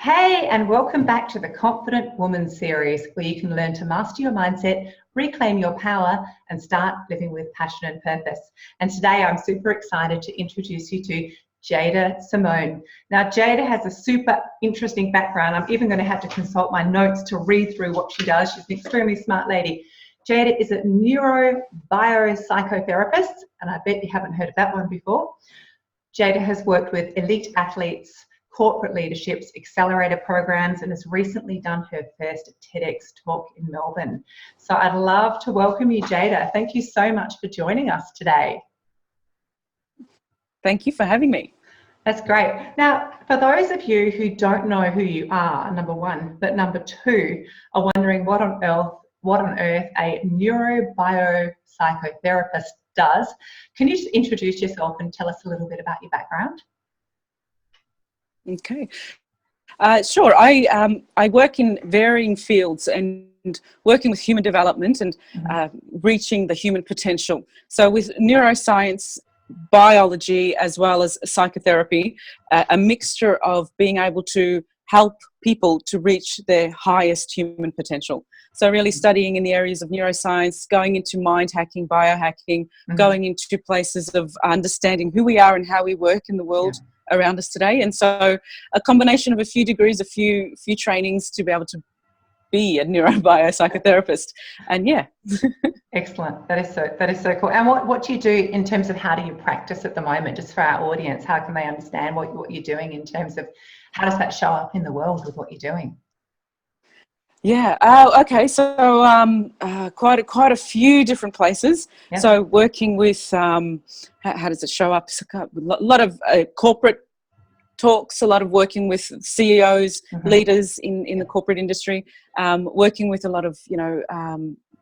Hey, and welcome back to the Confident Woman series, where you can learn to master your mindset, reclaim your power, and start living with passion and purpose. And today I'm super excited to introduce you to Jaida Simone. Now, Jaida has a super interesting background. I'm even going to have to consult my notes to read through what she does. She's an extremely smart lady. Jaida is a neurobiopsychotherapist, and I bet you haven't heard of that one before. Jaida has worked with elite athletes, corporate leaderships, accelerator programs, and has recently done her first TEDx talk in Melbourne. So I'd love to welcome you, Jaida. Thank you so much for joining us today. Thank you for having me. That's great. Now, for those of you who don't know who you are, number one, but number two, are wondering what on earth a neurobiopsychotherapist does, can you just introduce yourself and tell us a little bit about your background? Okay. Sure. I work in varying fields and working with human development and reaching the human potential. So with neuroscience, biology, as well as psychotherapy, a mixture of being able to help people to reach their highest human potential. So really studying in the areas of neuroscience, going into mind hacking, biohacking, going into places of understanding who we are and how we work in the world around us today. And so a combination of a few degrees, a few trainings to be able to be a neurobiopsychotherapist. And yeah. Excellent. That is so cool. And what do you do in terms of how do you practice at the moment, just for our audience? How can they understand what you're doing in terms of how does that show up in the world with what you're doing? Yeah. Okay. So quite a few different places. Yep. So working with how does it show up? A lot of corporate talks. A lot of working with CEOs, leaders in the corporate industry. Working with a lot of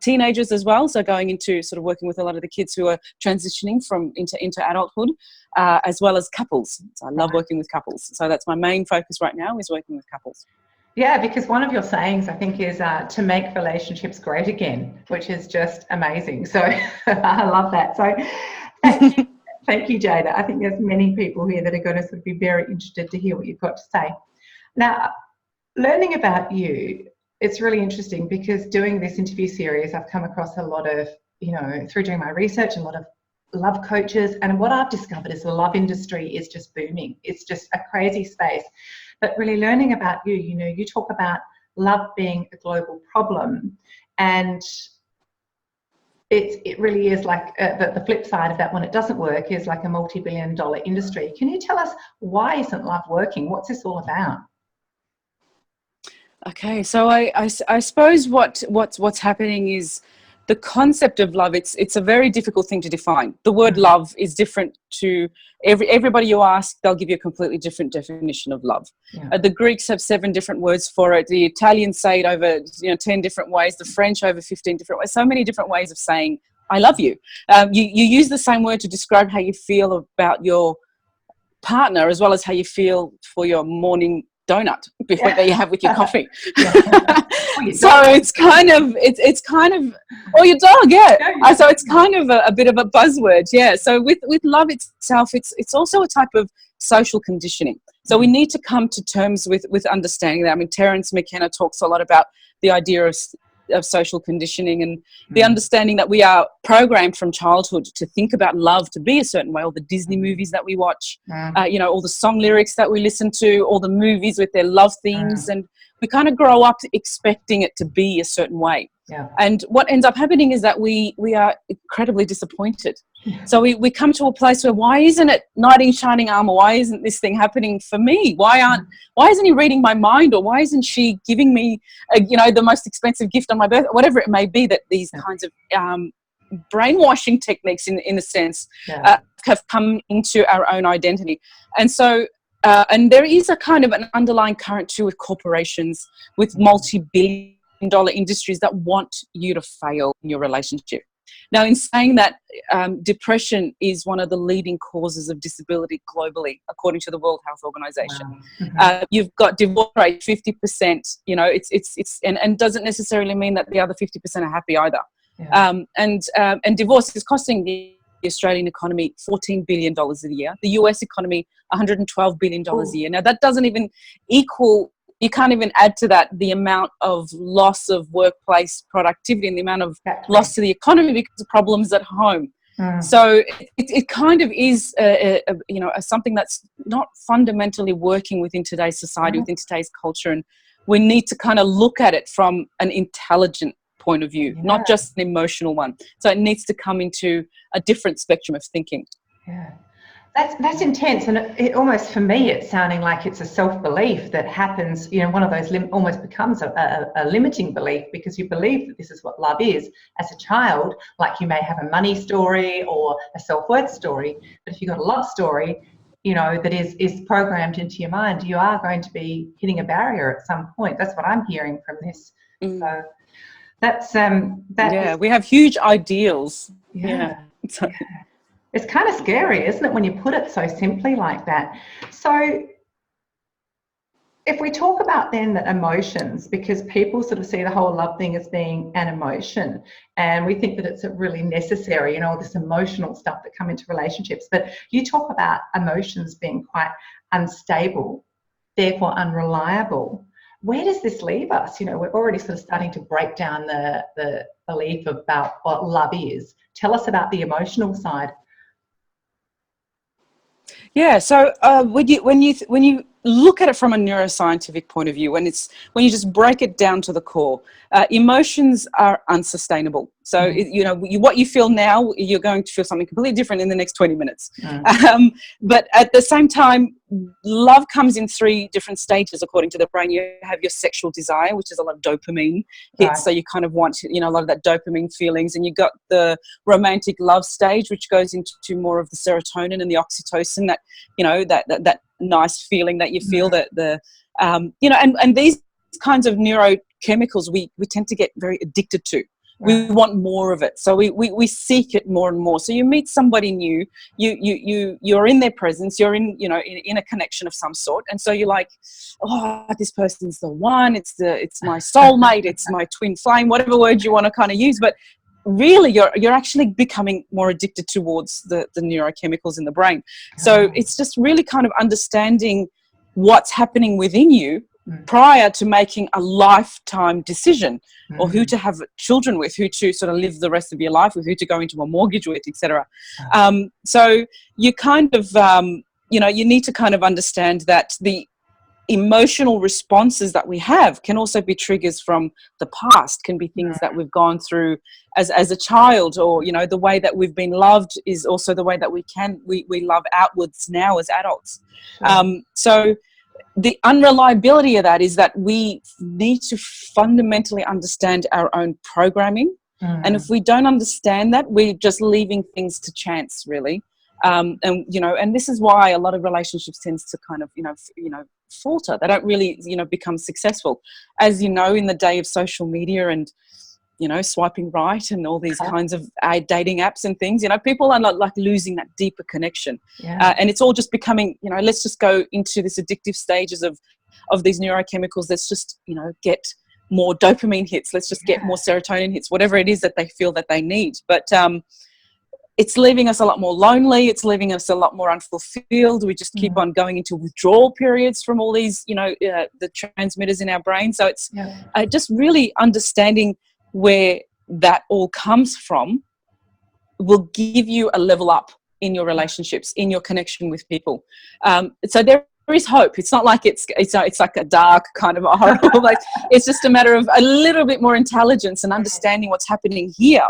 teenagers as well. So going into sort of working with a lot of the kids who are transitioning into adulthood, as well as couples. So I love working with couples. So that's my main focus right now, is working with couples. Yeah, because one of your sayings, I think, is to make relationships great again, which is just amazing. So I love that. So thank you, Jaida. I think there's many people here that are going to sort of be very interested to hear what you've got to say. Now, learning about you, it's really interesting because doing this interview series, I've come across a lot of, through doing my research, a lot of love coaches. And what I've discovered is the love industry is just booming. It's just a crazy space. But really learning about you, you talk about love being a global problem, and it really is like the flip side of that, when it doesn't work, is like a multi-billion-dollar industry. Can you tell us, why isn't love working? What's this all about? Okay, so I suppose what's happening is the concept of love. It's a very difficult thing to define. The word love is different to everybody you ask. They'll give you a completely different definition of love. Yeah. The Greeks have 7 different words for it. The Italians say it over 10 different ways. The French over 15 different ways. So many different ways of saying I love you. You use the same word to describe how you feel about your partner, as well as how you feel for your morning donut that you have with your coffee. So it's kind of or your dog, so it's kind of a bit of a buzzword. So with love itself, it's also a type of social conditioning. So we need to come to terms with understanding that. I mean, Terence McKenna talks a lot about the idea of social conditioning and the understanding that we are programmed from childhood to think about love to be a certain way. All the Disney movies that we watch, all the song lyrics that we listen to, all the movies with their love themes, and we kind of grow up expecting it to be a certain way. And what ends up happening is that we are incredibly disappointed. So we come to a place where, why isn't it knight in shining armor? Why isn't this thing happening for me? Why isn't he reading my mind? Or why isn't she giving me the most expensive gift on my birthday? Whatever it may be, that these kinds of brainwashing techniques in a sense have come into our own identity. And so and there is a kind of an underlying current too with corporations, with multi-billion-dollar industries that want you to fail in your relationship. Now, in saying that, depression is one of the leading causes of disability globally, according to the World Health Organization. You've got divorce rate 50%. And doesn't necessarily mean that the other 50% are happy either. And divorce is costing the Australian economy $14 billion a year. The US economy $112 billion a year. Now, that doesn't even equal you can't even add to that the amount of loss of workplace productivity and the amount of loss to the economy because of problems at home. So it kind of is, something that's not fundamentally working within today's society, within today's culture. And we need to kind of look at it from an intelligent point of view, not just an emotional one. So it needs to come into a different spectrum of thinking. Yeah. That's intense, and it almost, for me, it's sounding like it's a self-belief that happens, one of those almost becomes a limiting belief, because you believe that this is what love is as a child. Like, you may have a money story or a self-worth story, but if you've got a love story, that is programmed into your mind, you are going to be hitting a barrier at some point. That's what I'm hearing from this. So that's we have huge ideals. So. It's kind of scary, isn't it, when you put it so simply like that? So if we talk about then the emotions, because people sort of see the whole love thing as being an emotion, and we think that it's really necessary, this emotional stuff that come into relationships. But you talk about emotions being quite unstable, therefore unreliable. Where does this leave us? We're already sort of starting to break down the belief about what love is. Tell us about the emotional side. Yeah, so when you look at it from a neuroscientific point of view, when you just break it down to the core, emotions are unsustainable. So what you feel now, you're going to feel something completely different in the next 20 minutes. But at the same time, love comes in 3 different stages according to the brain. You have your sexual desire, which is a lot of dopamine hits, so you kind of want a lot of that dopamine feelings, and you got the romantic love stage, which goes into more of the serotonin and the oxytocin, that nice feeling that you feel, and these kinds of neurochemicals we tend to get very addicted to. We want more of it, so we seek it more and more. So you meet somebody new, you're in their presence, you're in a connection of some sort, and so you're like, oh, this person's the one. It's my soulmate, it's my twin flame, whatever word you want to kind of use. But really, you're actually becoming more addicted towards the neurochemicals in the brain. So it's just really kind of understanding what's happening within you prior to making a lifetime decision, or who to have children with, who to sort of live the rest of your life with, who to go into a mortgage with, etc. So you kind of, you need to kind of understand that the emotional responses that we have can also be triggers from the past, can be things that we've gone through as a child, or the way that we've been loved is also the way that we love outwards now as adults. So the unreliability of that is that we need to fundamentally understand our own programming, and if we don't understand that, we're just leaving things to chance, really. And this is why a lot of relationships tends to kind of falter. They don't really become successful, as in the day of social media and swiping right and all these kinds of dating apps and things. People are not like losing that deeper connection, and it's all just becoming let's just go into this addictive stages of these neurochemicals. Let's just get more dopamine hits, let's just get more serotonin hits, whatever it is that they feel that they need. But it's leaving us a lot more lonely. It's leaving us a lot more unfulfilled. We just keep on going into withdrawal periods from all these, the transmitters in our brain. So it's just really understanding where that all comes from will give you a level up in your relationships, in your connection with people. So there is hope. It's not like it's like a dark kind of horrible. Like, it's just a matter of a little bit more intelligence and understanding what's happening here,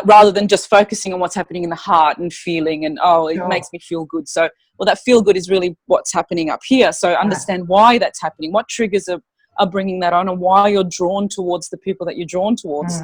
rather than just focusing on what's happening in the heart and feeling and it makes me feel good. So that feel good is really what's happening up here. So understand why that's happening, what triggers are bringing that on, and why you're drawn towards the people that you're drawn towards,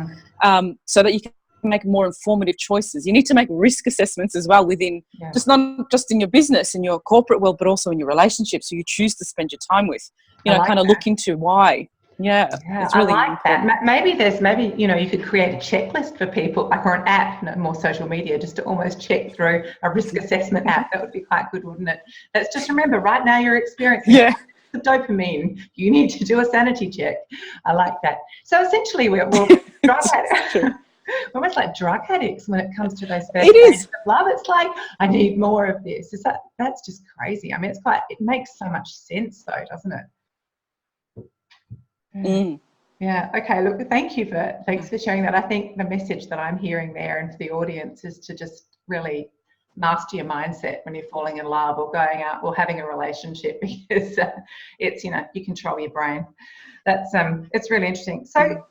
so that you can make more informative choices. You need to make risk assessments as well within, just not just in your business, in your corporate world, but also in your relationships who you choose to spend your time with. Look into why. It's really I like important. that. Maybe you could create a checklist for people, like, or an app, more social media, just to almost check through a risk assessment app. That would be quite good, wouldn't it? Let's just remember, right now you're experiencing the dopamine. You need to do a sanity check. I like that. So essentially, we're almost like drug addicts when it comes to those first stages of love. It's like, I need more of this. That's just crazy. I mean, it makes so much sense though, doesn't it? Yeah. Okay. Look, thanks for sharing that. I think the message that I'm hearing there and for the audience is to just really master your mindset when you're falling in love or going out or having a relationship, because it's, you control your brain. That's it's really interesting. So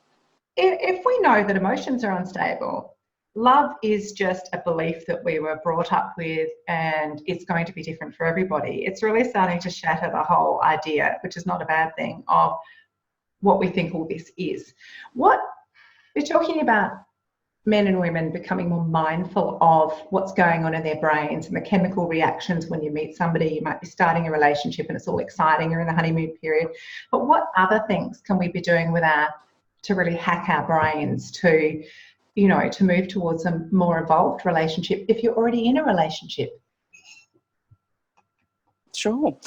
if we know that emotions are unstable, love is just a belief that we were brought up with and it's going to be different for everybody. It's really starting to shatter the whole idea, which is not a bad thing, of what we think all this is. What we're talking about, men and women becoming more mindful of what's going on in their brains and the chemical reactions when you meet somebody. You might be starting a relationship and it's all exciting, you're in the honeymoon period. But what other things can we be doing to really hack our brains to, to move towards a more evolved relationship if you're already in a relationship? Sure.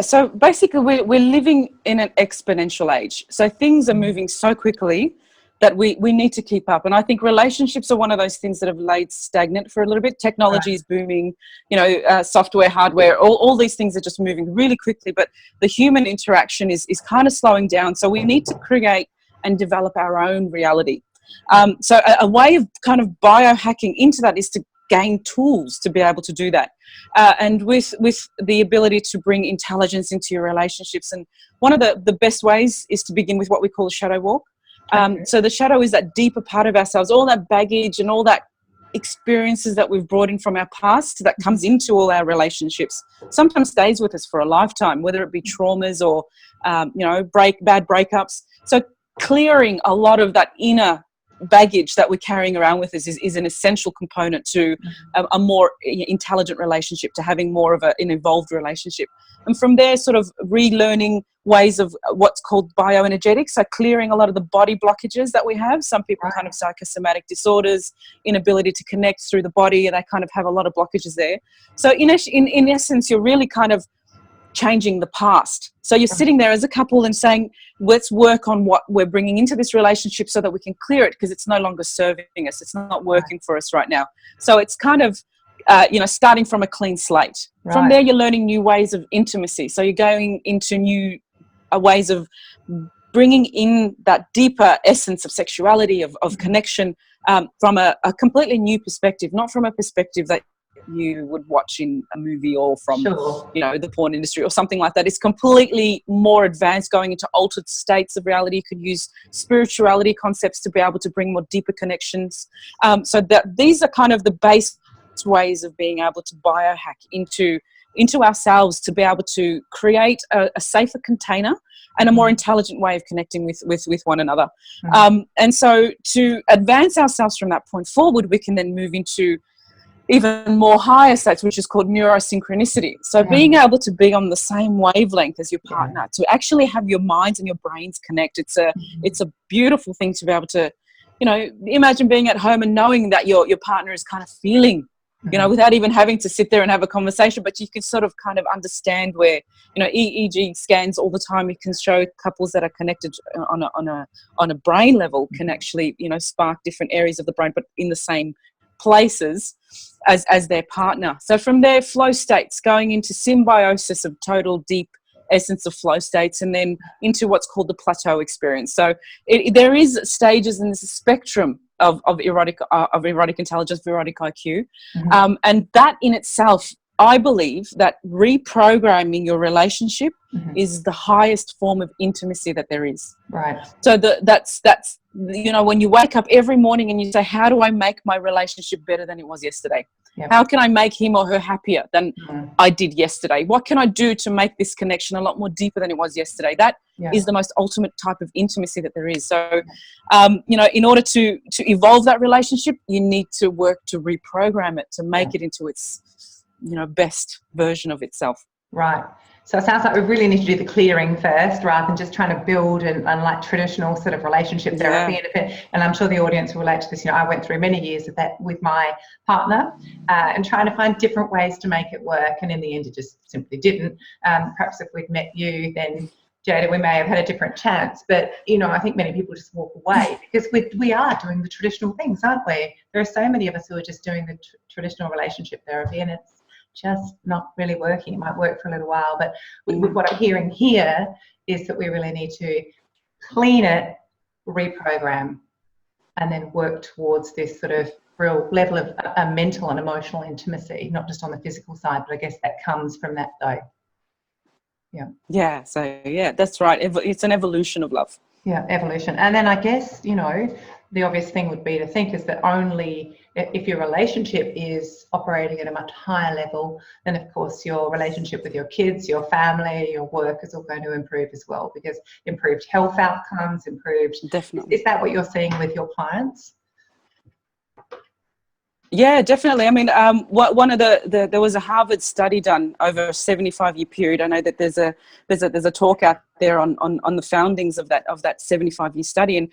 So basically we're living in an exponential age. So things are moving so quickly that we need to keep up. And I think relationships are one of those things that have laid stagnant for a little bit. Technology is booming, software, hardware, all these things are just moving really quickly. But the human interaction is kind of slowing down. So we need to create and develop our own reality. So a way of kind of biohacking into that is to gain tools to be able to do that. And with the ability to bring intelligence into your relationships. And one of the best ways is to begin with what we call a shadow walk. So the shadow is that deeper part of ourselves, all that baggage and all that experiences that we've brought in from our past that comes into all our relationships, sometimes stays with us for a lifetime, whether it be traumas or, bad breakups. So clearing a lot of that inner baggage that we're carrying around with us is an essential component to a more intelligent relationship, to having more of an evolved relationship. And from there, sort of relearning ways of what's called bioenergetics, so clearing a lot of the body blockages that we have. Some people kind of psychosomatic disorders, inability to connect through the body, and they kind of have a lot of blockages there. So in essence, you're really kind of changing the past. So you're sitting there as a couple and saying, let's work on what we're bringing into this relationship so that we can clear it, because it's no longer serving us. It's not working for us right now. So it's kind of, starting from a clean slate. From there, you're learning new ways of intimacy. So you're going into new ways of bringing in that deeper essence of sexuality, of connection, from a completely new perspective, not from a perspective that you would watch in a movie or from the porn industry or something like that. It's completely more advanced, going into altered states of reality. You could use spirituality concepts to be able to bring more deeper connections. So that these are kind of the base ways of being able to biohack into ourselves, to be able to create a safer container and a more intelligent way of connecting with one another. And so to advance ourselves from that point forward, we can then move into even more higher states, which is called neurosynchronicity. So being able to be on the same wavelength as your partner, to actually have your minds and your brains connect. It's a beautiful thing to be able to, imagine being at home and knowing that your partner is kind of feeling, without even having to sit there and have a conversation, but you can sort of kind of understand where, EEG scans all the time. You can show couples that are connected on a brain level can actually, spark different areas of the brain, but in the same places as their partner. So from there, flow states, going into symbiosis of total deep essence of flow states, and then into what's called the Plateau experience. So there is stages, and there's a spectrum of erotic intelligence, of erotic IQ, and that in itself, I believe that reprogramming your relationship is the highest form of intimacy that there is. Right. So that's when you wake up every morning and you say, how do I make my relationship better than it was yesterday? Yep. How can I make him or her happier than I did yesterday? What can I do to make this connection a lot more deeper than it was yesterday? That is the most ultimate type of intimacy that there is. So, in order to evolve that relationship, you need to work to reprogram it, to make it into its, best version of itself. Right. So it sounds like we really need to do the clearing first, rather than just trying to build and like traditional sort of relationship therapy. And I'm sure the audience will relate to this. I went through many years of that with my partner, and trying to find different ways to make it work. And in the end, it just simply didn't. Perhaps if we'd met you, then Jaida, we may have had a different chance. But, I think many people just walk away because we are doing the traditional things, aren't we? There are so many of us who are just doing the traditional relationship therapy, and it's just not really working. It might work for a little while, but what I'm hearing here is that we really need to clean it, reprogram, and then work towards this sort of real level of a mental and emotional intimacy, not just on the physical side, but I guess that comes from that though. Yeah, so yeah, that's right. It's an evolution of love. Yeah, evolution. And then I guess, you know, the obvious thing would be to think is that only if your relationship is operating at a much higher level, then of course your relationship with your kids, your family, your work is all going to improve as well, because improved health outcomes, improved. Definitely. Is that what you're seeing with your clients? Yeah, definitely. I mean, one of there was a Harvard study done over a 75-year period. I know that there's a talk out there on the foundings of that 75-year study, and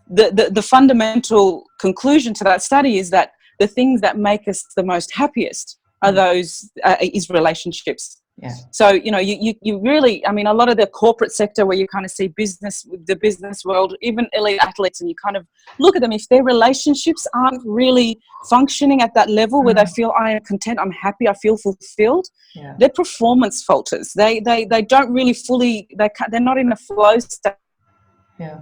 the fundamental conclusion to that study is that the things that make us the most happiest are is relationships. Yeah. So, you know, you really, I mean, a lot of the corporate sector where you kind of see the business world, even elite athletes, and you kind of look at them, if their relationships aren't really functioning at that level where they feel, I am content, I'm happy, I feel fulfilled, their performance falters. They don't really fully, they're not in a flow state. Yeah.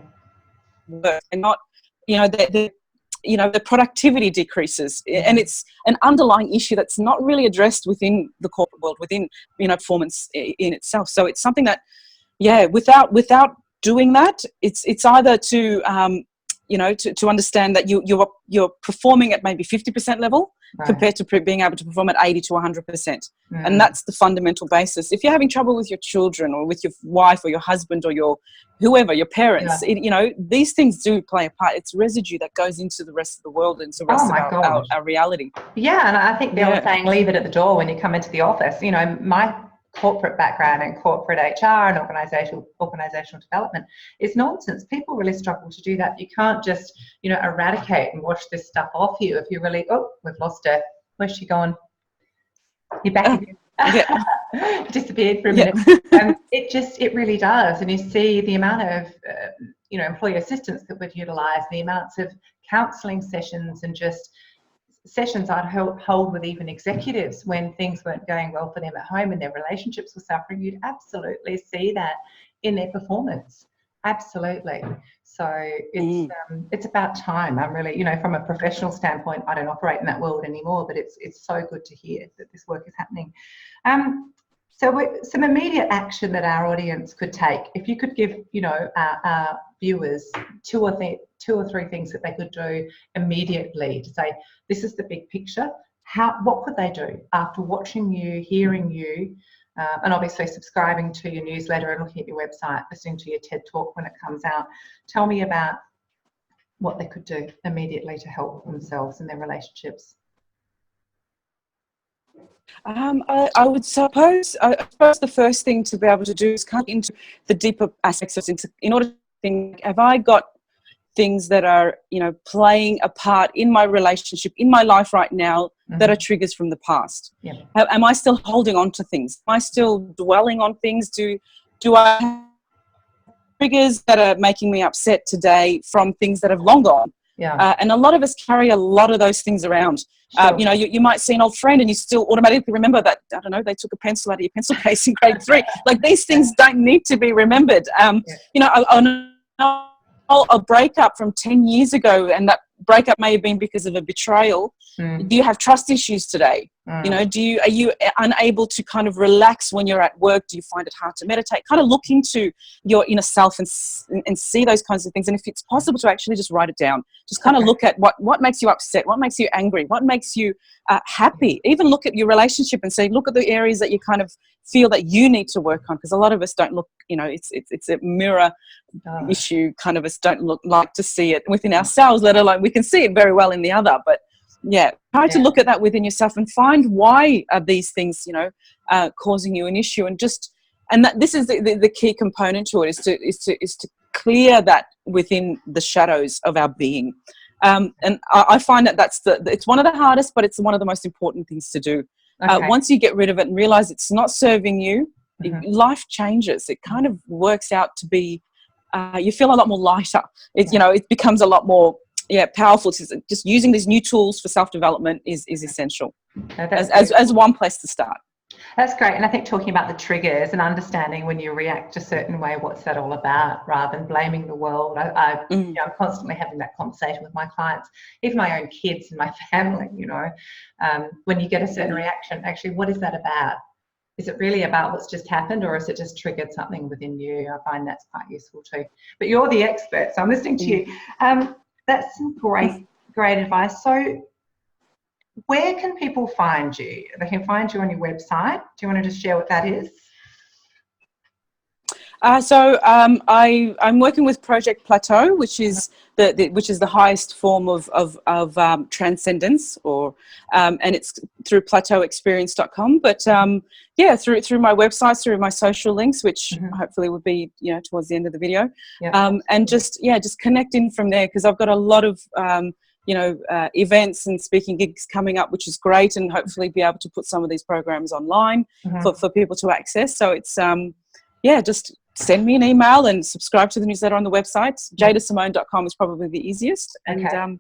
They're not, you know, the productivity decreases, and it's an underlying issue that's not really addressed within the corporate world, within, you know, performance in itself. So it's something that, without doing that, it's either to you know, to understand that you're performing at maybe 50% level compared to being able to perform at 80 to 100%. And that's the fundamental basis. If you're having trouble with your children or with your wife or your husband or your parents, you know, these things do play a part. It's residue that goes into the rest of the world, into the rest of our reality. Yeah, and I think the old saying, leave it at the door when you come into the office. You know, my corporate background and corporate HR and organizational development is nonsense. People really struggle to do that. You can't just, you know, eradicate and wash this stuff off you if you really, we've lost her. Where's she gone? You're back again. Disappeared for a minute. It really does. And you see the amount of, you know, employee assistance that we've utilised, the amounts of counselling sessions and just sessions I'd hold with even executives when things weren't going well for them at home and their relationships were suffering. You'd absolutely see that in their performance. Absolutely. So it's about time. I'm really, you know, from a professional standpoint, I don't operate in that world anymore, but it's so good to hear that this work is happening. So some immediate action that our audience could take, if you could give, you know, our viewers two or three things that they could do immediately to say, this is the big picture. What could they do after watching you, hearing you, and obviously subscribing to your newsletter and looking at your website, listening to your TED Talk when it comes out? Tell me about what they could do immediately to help themselves and their relationships. I would suppose the first thing to be able to do is come into the deeper aspects of it, in order to think, have I got things that are, you know, playing a part in my relationship, in my life right now, that are triggers from the past? Am I still holding on to things? Am I still dwelling on things? Do I have triggers that are making me upset today from things that have long gone? And a lot of us carry a lot of those things around. You know, you might see an old friend and you still automatically remember that, I don't know, they took a pencil out of your pencil case in grade 3. Like, these things don't need to be remembered. You know, a breakup from 10 years ago, and that breakup may have been because of a betrayal. Do you have trust issues today? You know, are you unable to kind of relax when you're at work? Do you find it hard to meditate? Kind of look into your inner self and see those kinds of things. And if it's possible to actually just write it down, just kind of look at what makes you upset, what makes you angry, what makes you happy. Even look at your relationship and say, look at the areas that you kind of feel that you need to work on, because a lot of us don't look, you know, it's a mirror issue. Kind of us don't like to see it within ourselves, let alone we can see it very well in the other. But try to look at that within yourself and find why are these things, you know, causing you an issue, and that this is the key component to it, is to clear that within the shadows of our being. And I find that it's one of the hardest, but it's one of the most important things to do. Once you get rid of it and realize it's not serving you, life changes. It kind of works out to be, you feel a lot more lighter. You know, it becomes a lot more powerful. Just using these new tools for self-development is essential as one place to start. That's great. And I think talking about the triggers and understanding when you react a certain way, what's that all about, rather than blaming the world. I'm constantly having that conversation with my clients, even my own kids and my family, when you get a certain reaction, actually, what is that about? Is it really about what's just happened, or is it just triggered something within you? I find that's quite useful too. But you're the expert, so I'm listening to you. That's some great advice. So where can people find you? They can find you on your website. Do you want to just share what that is? I'm working with Project Plateau, which is the highest form of transcendence, and it's through plateauexperience.com. But through my websites, through my social links, which hopefully will be towards the end of the video, and just connecting from there, because I've got a lot of events and speaking gigs coming up, which is great, and hopefully be able to put some of these programs online for people to access. So it's just send me an email and subscribe to the newsletter on the website. jaidasimone.com is probably the easiest. And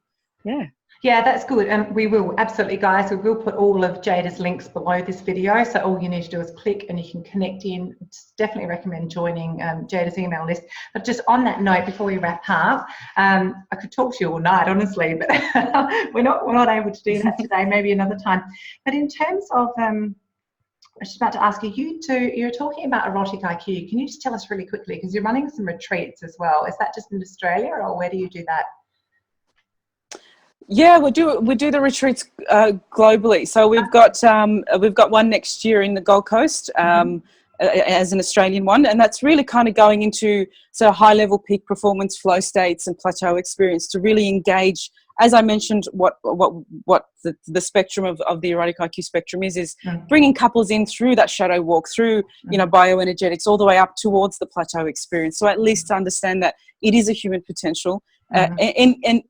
yeah, that's good. And we will absolutely, guys, we will put all of Jaida's links below this video. So all you need to do is click and you can connect in. Definitely recommend joining Jaida's email list. But just on that note, before we wrap up, I could talk to you all night, honestly, but we're not able to do that today. Maybe another time. But in terms of I was just about to ask you, you're talking about erotic IQ. Can you just tell us really quickly, because you're running some retreats as well. Is that just in Australia, or where do you do that? Yeah, we do the retreats globally. So we've got one next year in the Gold Coast as an Australian one, and that's really kind of going into high level peak performance flow states and plateau experience to really engage. As I mentioned, what the spectrum of the erotic IQ spectrum is bringing couples in through that shadow walk, through bioenergetics, all the way up towards the plateau experience. So at least to understand that it is a human potential. And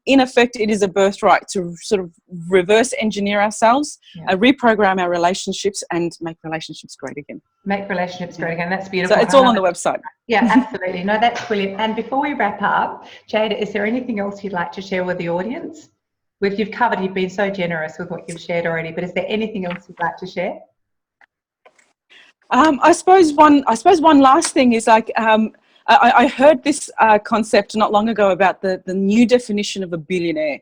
in effect, it is a birthright to sort of reverse engineer ourselves, reprogram our relationships, and make relationships great again. Make relationships great again. That's beautiful. So it's all on the website. Yeah, absolutely. No, that's brilliant. And before we wrap up, Jaida, is there anything else you'd like to share with the audience? You've been so generous with what you've shared already, but is there anything else you'd like to share? I suppose one last thing is I heard this concept not long ago about the new definition of a billionaire.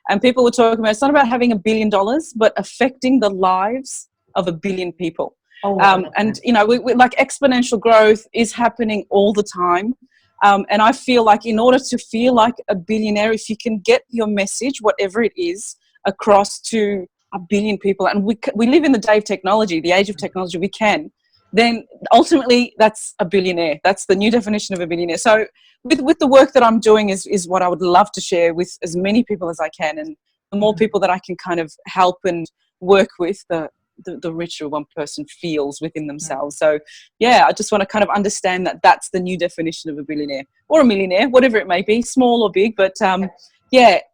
And people were talking about, it's not about having $1 billion, but affecting the lives of 1 billion people. And, we like exponential growth is happening all the time. And I feel like in order to feel like a billionaire, if you can get your message, whatever it is, across to 1 billion people, and we live in the day of technology, the age of technology, then ultimately that's a billionaire. That's the new definition of a billionaire. So with the work that I'm doing is what I would love to share with as many people as I can. And the more people that I can kind of help and work with, the richer one person feels within themselves. So I just want to kind of understand that that's the new definition of a billionaire or a millionaire, whatever it may be, small or big, but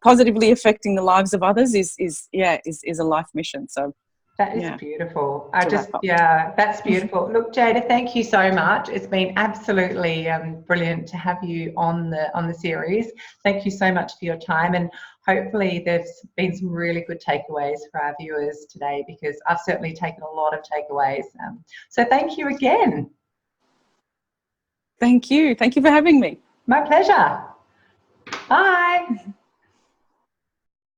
positively affecting the lives of others is a life mission. So that is beautiful. That's beautiful. Look, Jaida, thank you so much. It's been absolutely brilliant to have you on the series. Thank you so much for your time, and hopefully there's been some really good takeaways for our viewers today, because I've certainly taken a lot of takeaways. So thank you again. Thank you. Thank you for having me. My pleasure. Bye.